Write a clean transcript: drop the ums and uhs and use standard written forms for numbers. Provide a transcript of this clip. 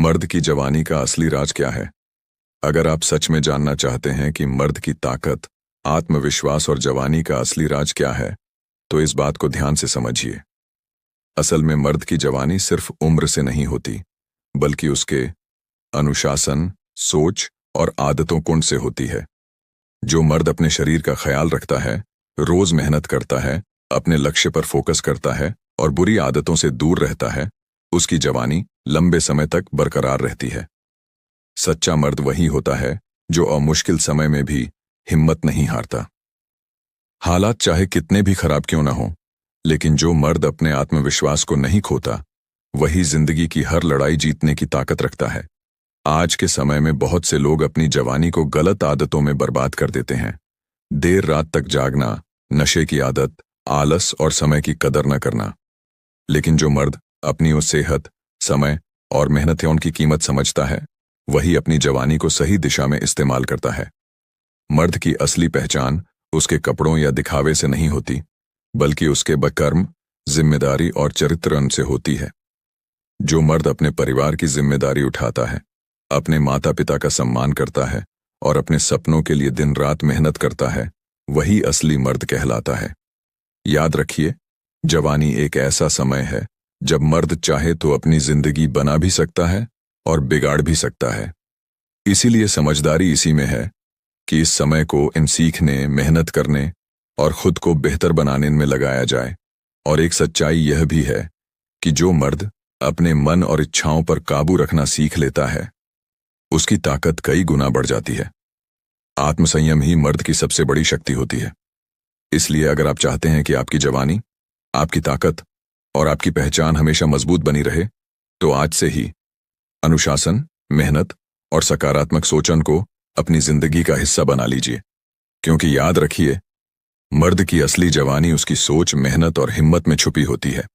मर्द की जवानी का असली राज क्या है? अगर आप सच में जानना चाहते हैं कि मर्द की ताकत, आत्मविश्वास और जवानी का असली राज क्या है, तो इस बात को ध्यान से समझिए। असल में मर्द की जवानी सिर्फ उम्र से नहीं होती, बल्कि उसके अनुशासन, सोच और आदतों गुण से होती है। जो मर्द अपने शरीर का ख्याल रखता है, रोज मेहनत करता है, अपने लक्ष्य पर फोकस करता है और बुरी आदतों से दूर रहता है, उसकी जवानी लंबे समय तक बरकरार रहती है। सच्चा मर्द वही होता है जो अमुश्किल समय में भी हिम्मत नहीं हारता। हालात चाहे कितने भी खराब क्यों ना हो, लेकिन जो मर्द अपने आत्मविश्वास को नहीं खोता, वही जिंदगी की हर लड़ाई जीतने की ताकत रखता है। आज के समय में बहुत से लोग अपनी जवानी को गलत आदतों में बर्बाद कर देते हैं। देर रात तक जागना, नशे की आदत, आलस और समय की कदर न करना। लेकिन जो मर्द अपनी उस सेहत, समय और मेहनतों की कीमत समझता है, वही अपनी जवानी को सही दिशा में इस्तेमाल करता है। मर्द की असली पहचान उसके कपड़ों या दिखावे से नहीं होती, बल्कि उसके कर्म, जिम्मेदारी और चरित्र से होती है। जो मर्द अपने परिवार की जिम्मेदारी उठाता है, अपने माता पिता का सम्मान करता है और अपने सपनों के लिए दिन रात मेहनत करता है, वही असली मर्द कहलाता है। याद रखिए, जवानी एक ऐसा समय है जब मर्द चाहे तो अपनी जिंदगी बना भी सकता है और बिगाड़ भी सकता है। इसीलिए समझदारी इसी में है कि इस समय को इन सीखने, मेहनत करने और खुद को बेहतर बनाने में लगाया जाए। और एक सच्चाई यह भी है कि जो मर्द अपने मन और इच्छाओं पर काबू रखना सीख लेता है, उसकी ताकत कई गुना बढ़ जाती है। आत्मसंयम ही मर्द की सबसे बड़ी शक्ति होती है। इसलिए अगर आप चाहते हैं कि आपकी जवानी, आपकी ताकत और आपकी पहचान हमेशा मजबूत बनी रहे, तो आज से ही अनुशासन, मेहनत और सकारात्मक सोचन को अपनी जिंदगी का हिस्सा बना लीजिए। क्योंकि याद रखिए, मर्द की असली जवानी उसकी सोच, मेहनत और हिम्मत में छुपी होती है।